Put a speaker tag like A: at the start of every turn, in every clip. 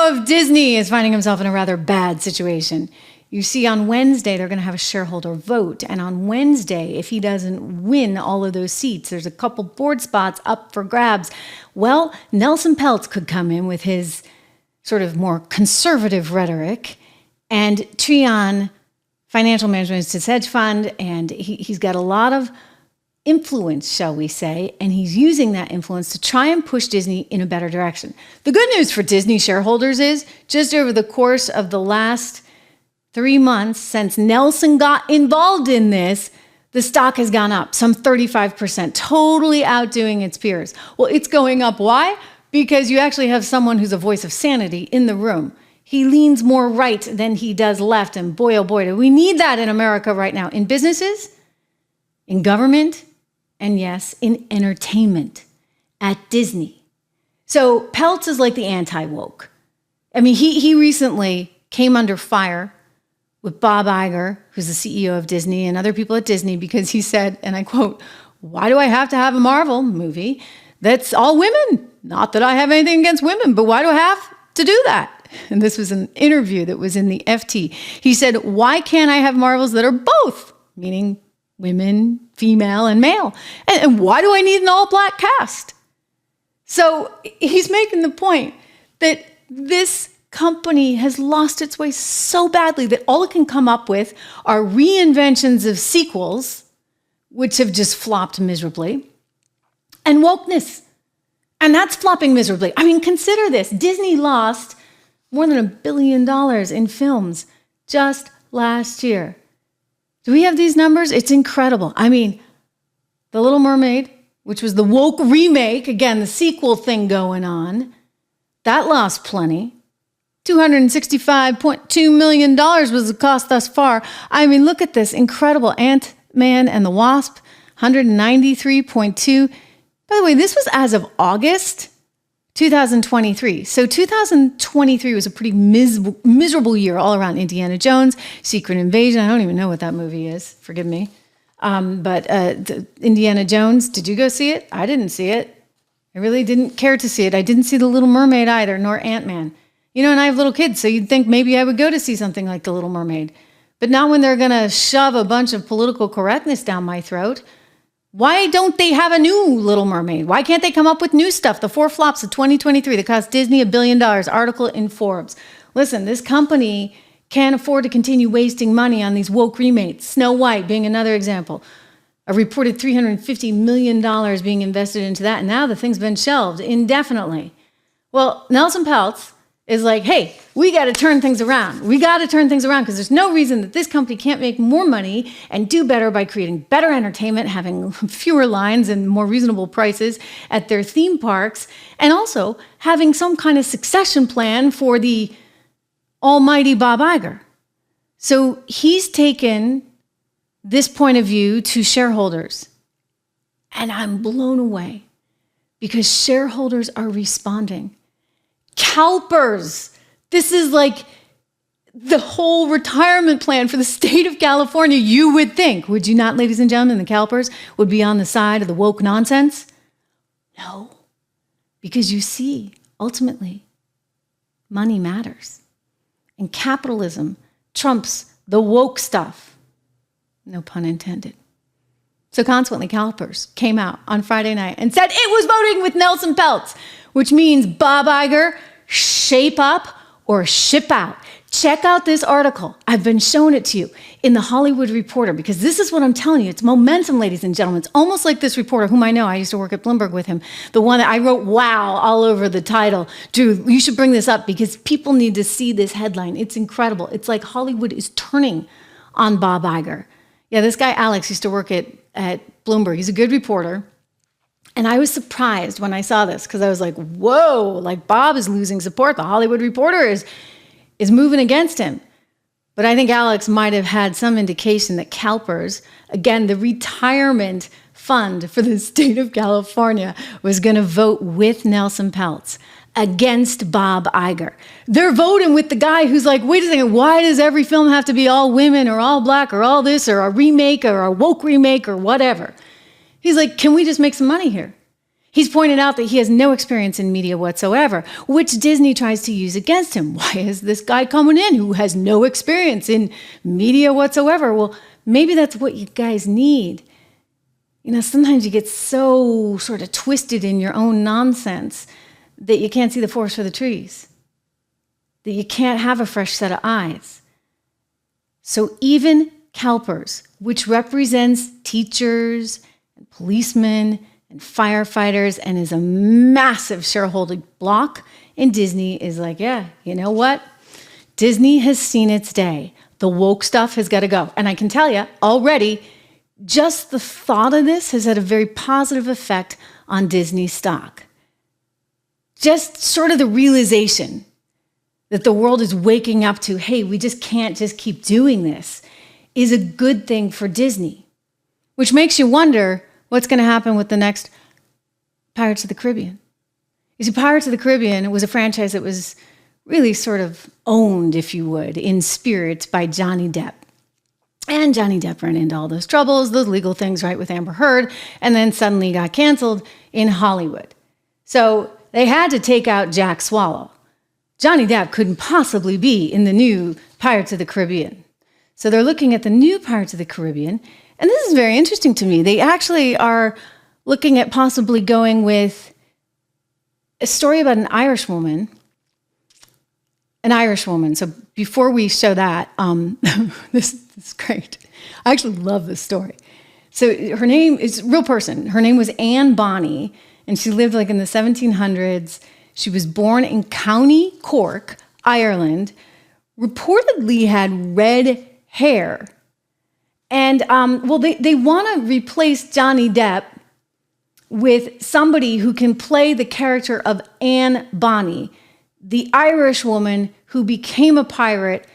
A: CEO of Disney is finding himself in a rather bad situation. You see, on Wednesday, they're going to have a shareholder vote. And on Wednesday, if he doesn't win all of those seats, there's a couple board spots up for grabs. Well, Nelson Peltz could come in with his sort of more conservative rhetoric, and Trion Financial Management is his hedge fund, and he's got a lot of influence, shall we say, and he's using that influence to try and push Disney in a better direction. The good news for Disney shareholders is just over the course of the last 3 months since Nelson got involved in this, the stock has gone up some 35%, totally outdoing its peers. Well, it's going up. Why? Because you actually have someone who's a voice of sanity in the room. He leans more right than he does left. And boy, oh boy, do we need that in America right now. In businesses, in government, and yes, in entertainment at Disney. So Peltz is like the anti-woke. I mean, he recently came under fire with Bob Iger, who's the CEO of Disney, and other people at Disney, because he said, and I quote, "Why do I have to have a Marvel movie that's all women? Not that I have anything against women, but why do I have to do that?" And this was an interview that was in the FT. He said, "Why can't I have Marvels that are both?" Meaning women, female, and male. And why do I need an all-black cast? So he's making the point that this company has lost its way so badly that all it can come up with are reinventions of sequels, which have just flopped miserably, and wokeness. And that's flopping miserably. I mean, consider this. Disney lost more than $1 billion in films just last year. Do we have these numbers? It's incredible. I mean, The Little Mermaid, which was the woke remake, again, the sequel thing going on, that lost plenty. $265.2 million was the cost thus far. I mean, look at this. Incredible. Ant-Man and the Wasp, 193.2. By the way, this was as of August 2023. So 2023 was a pretty miserable year all around. Indiana Jones, Secret Invasion. I don't even know what that movie is. Forgive me. But Indiana Jones, did you go see it? I didn't see it. I really didn't care to see it. I didn't see The Little Mermaid either, nor Ant-Man. You know, and I have little kids, so you'd think maybe I would go to see something like The Little Mermaid. But not when they're going to shove a bunch of political correctness down my throat. Why don't they have a new Little Mermaid? Why can't they come up with new stuff? The 4 flops of 2023 that cost Disney $1 billion, article in Forbes. Listen, this company can't afford to continue wasting money on these woke remakes. Snow White being another example. A reported $350 million being invested into that, and now the thing's been shelved indefinitely. Well, Nelson Peltz is like, hey, we got to turn things around. We got to turn things around because there's no reason that this company can't make more money and do better by creating better entertainment, having fewer lines and more reasonable prices at their theme parks, and also having some kind of succession plan for the almighty Bob Iger. So he's taken this point of view to shareholders, and I'm blown away because shareholders are responding. CalPERS. This is like the whole retirement plan for the state of California, you would think. Would you not, ladies and gentlemen, the CalPERS would be on the side of the woke nonsense? No, because you see, ultimately, money matters. And capitalism trumps the woke stuff. No pun intended. So consequently, CalPERS came out on Friday night and said it was voting with Nelson Peltz, which means Bob Iger, shape up or ship out. Check out this article. I've been showing it to you in the Hollywood Reporter because this is what I'm telling you. It's momentum, ladies and gentlemen. It's almost like this reporter whom I know. I used to work at Bloomberg with him. The one that I wrote wow all over the title. Drew, you should bring this up because people need to see this headline. It's incredible. It's like Hollywood is turning on Bob Iger. Yeah, this guy Alex used to work at Bloomberg. He's a good reporter. And I was surprised when I saw this because I was like, whoa, like Bob is losing support. The Hollywood Reporter is moving against him. But I think Alex might have had some indication that CalPERS, again, the retirement fund for the state of California, was going to vote with Nelson Peltz against Bob Iger. They're voting with the guy who's like, wait a second, why does every film have to be all women or all black or all this or a remake or a woke remake or whatever? He's like, can we just make some money here? He's pointed out that he has no experience in media whatsoever, which Disney tries to use against him. Why is this guy coming in who has no experience in media whatsoever? Well, maybe that's what you guys need. You know, sometimes you get so sort of twisted in your own nonsense that you can't see the forest for the trees, that you can't have a fresh set of eyes. So even CalPERS, which represents teachers and policemen and firefighters and is a massive shareholder block in Disney, is like, yeah, you know what? Disney has seen its day. The woke stuff has got to go. And I can tell you already, just the thought of this has had a very positive effect on Disney stock. Just sort of the realization that the world is waking up to, hey, we just can't just keep doing this, is a good thing for Disney, which makes you wonder what's going to happen with the next Pirates of the Caribbean. You see, Pirates of the Caribbean was a franchise that was really sort of owned, if you would, in spirit by Johnny Depp. And Johnny Depp ran into all those troubles, those legal things, right, with Amber Heard, and then suddenly got canceled in Hollywood. So they had to take out Jack Swallow. Johnny Depp couldn't possibly be in the new Pirates of the Caribbean. So they're looking at the new Pirates of the Caribbean, and this is very interesting to me. They actually are looking at possibly going with a story about an Irish woman. So before we show that, this is great. I actually love this story. So her name is a real person. Her name was Anne Bonny, and she lived like in the 1700s. She was born in County Cork, Ireland, reportedly had red hair. And, they want to replace Johnny Depp with somebody who can play the character of Anne Bonny, the Irish woman who became a pirate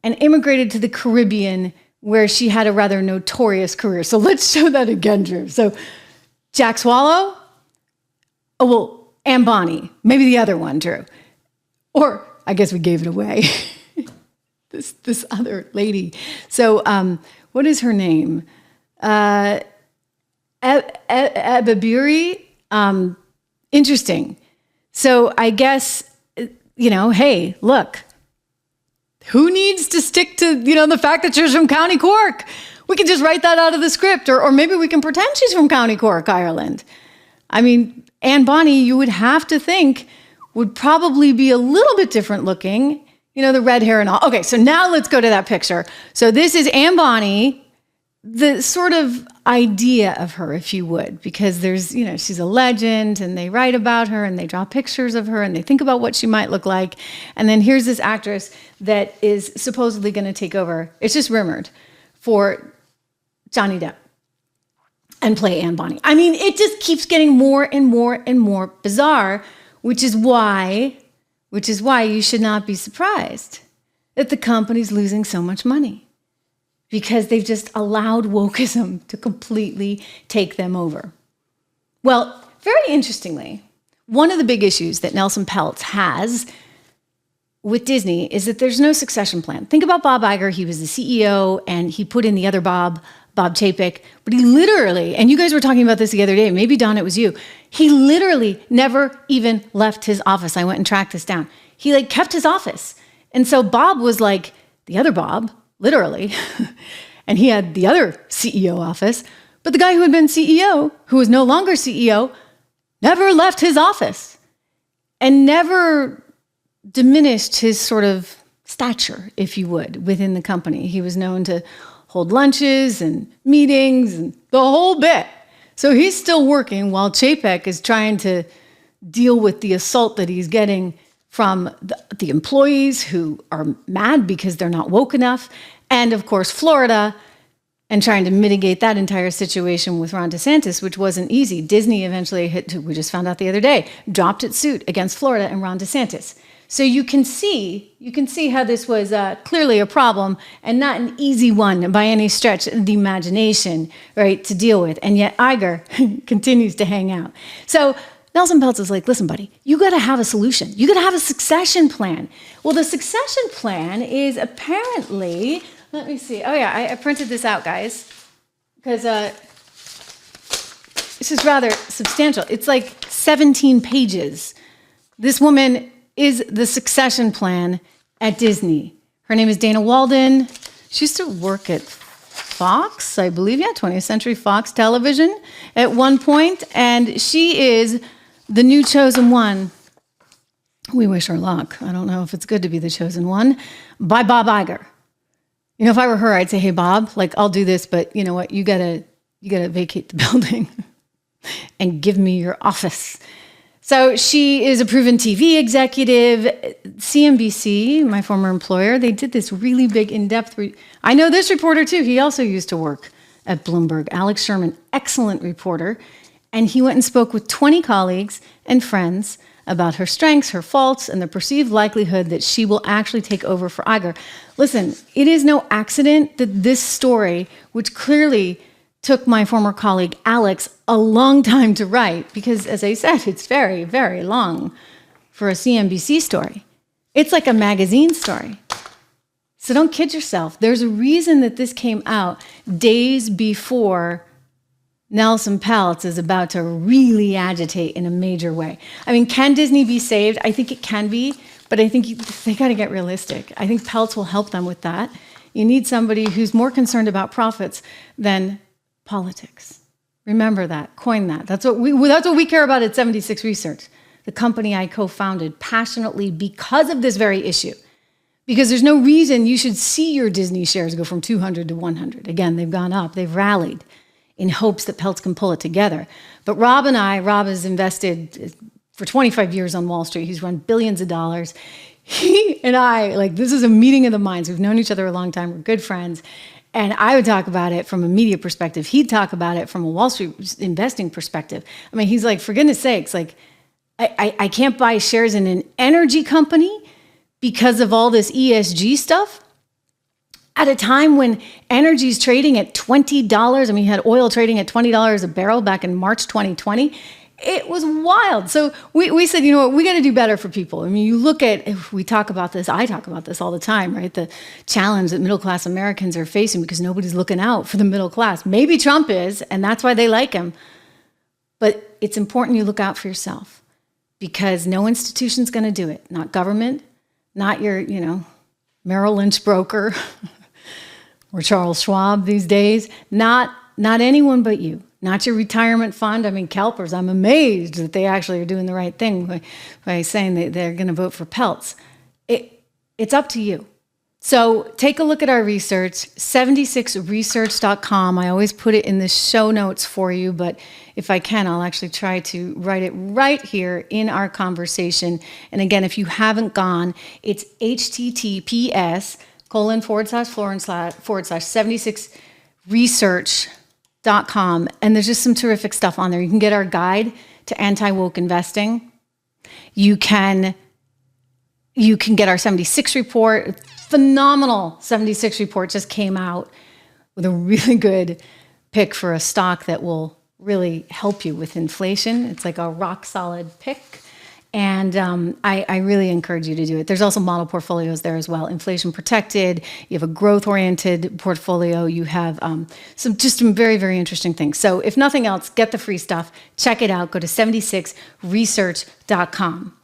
A: and immigrated to the Caribbean, where she had a rather notorious career. So let's show that again, Drew. So Jack Swallow? Oh, well, Anne Bonny. Maybe the other one, Drew. Or I guess we gave it away. This other lady. So what is her name? Ababiri? Interesting. So I guess, hey, look, who needs to stick to, the fact that she's from County Cork? We can just write that out of the script, or maybe we can pretend she's from County Cork, Ireland. I mean, Anne Bonny, you would have to think, would probably be a little bit different looking, the red hair and all. Okay, so now let's go to that picture. So this is Anne Bonny, the sort of idea of her, if you would, because there's, she's a legend, and they write about her and they draw pictures of her and they think about what she might look like. And then here's this actress that is supposedly going to take over, it's just rumored, for Johnny Depp and play Anne Bonny. I mean, it just keeps getting more and more and more bizarre, which is why you should not be surprised that the company's losing so much money, because they've just allowed wokeism to completely take them over. Well, very interestingly, one of the big issues that Nelson Peltz has with Disney is that there's no succession plan. Think about Bob Iger. He was the CEO, and he put in the other Bob Chapek, but he literally, and you guys were talking about this the other day, maybe Don, it was you, he literally never even left his office. I went and tracked this down. He kept his office. And so Bob was like the other Bob, literally, and he had the other CEO office, but the guy who had been CEO, who was no longer CEO, never left his office and never diminished his sort of stature, if you would, within the company. He was known to hold lunches and meetings and the whole bit. So he's still working while Chapek is trying to deal with the assault that he's getting from the employees who are mad because they're not woke enough. And of course, Florida, and trying to mitigate that entire situation with Ron DeSantis, which wasn't easy. Disney eventually we just found out the other day, dropped its suit against Florida and Ron DeSantis. So you can see how this was clearly a problem and not an easy one by any stretch of the imagination, right, to deal with. And yet Iger continues to hang out. So Nelson Peltz is like, listen, buddy, you got to have a solution. You got to have a succession plan. Well, the succession plan is apparently, let me see. Oh yeah, I printed this out, guys, because This is rather substantial. It's like 17 pages. This woman is the succession plan at Disney. Her name is Dana Walden. She used to work at Fox, I believe, 20th Century Fox Television at one point, and she is the new chosen one. We wish her luck. I don't know if it's good to be the chosen one, by Bob Iger. You know, if I were her, I'd say, hey, Bob, like, I'll do this, but you know what? You gotta vacate the building and give me your office. So she is a proven TV executive. CNBC, my former employer, they did this really big in-depth. I know this reporter too. He also used to work at Bloomberg. Alex Sherman, excellent reporter. And he went and spoke with 20 colleagues and friends about her strengths, her faults, and the perceived likelihood that she will actually take over for Iger. Listen, it is no accident that this story, which clearly took my former colleague Alex a long time to write, because as I said, it's very, very long for a CNBC story. It's like a magazine story. So don't kid yourself. There's a reason that this came out days before Nelson Peltz is about to really agitate in a major way. I mean, can Disney be saved? I think it can be, but I think they got to get realistic. I think Peltz will help them with that. You need somebody who's more concerned about profits than politics. Remember that, coin that. That's what we care about at 76 Research, the company I co-founded passionately because of this very issue. Because there's no reason you should see your Disney shares go from 200 to 100. Again, they've gone up, they've rallied in hopes that Peltz can pull it together. But Rob has invested for 25 years on Wall Street. He's run billions of dollars. He and I, like, this is a meeting of the minds. We've known each other a long time. We're good friends. And I would talk about it from a media perspective. He'd talk about it from a Wall Street investing perspective. I mean, he's like, for goodness sakes, like, I can't buy shares in an energy company because of all this ESG stuff. At a time when energy's trading at $20, I mean, you had oil trading at $20 a barrel back in March 2020. It was wild. So we said, you know what, we got to do better for people. I mean, you look at, if we talk about this, I talk about this all the time, right? The challenge that middle-class Americans are facing because nobody's looking out for the middle class. Maybe Trump is, and that's why they like him. But it's important you look out for yourself because no institution's going to do it. Not government, not your, Merrill Lynch broker or Charles Schwab these days. Not anyone but you. Not your retirement fund. I mean, CalPERS, I'm amazed that they actually are doing the right thing by saying that they're going to vote for Peltz. It's up to you. So take a look at our research, 76research.com. I always put it in the show notes for you, but if I can, I'll actually try to write it right here in our conversation. And again, if you haven't gone, it's https://76research.com. And there's just some terrific stuff on there. You can get our guide to anti-woke investing. You can get our 76 report. Phenomenal 76 report just came out with a really good pick for a stock that will really help you with inflation. It's like a rock solid pick. And I really encourage you to do it. There's also model portfolios there as well. Inflation protected. You have a growth-oriented portfolio. You have some very, very interesting things. So if nothing else, get the free stuff. Check it out. Go to 76research.com.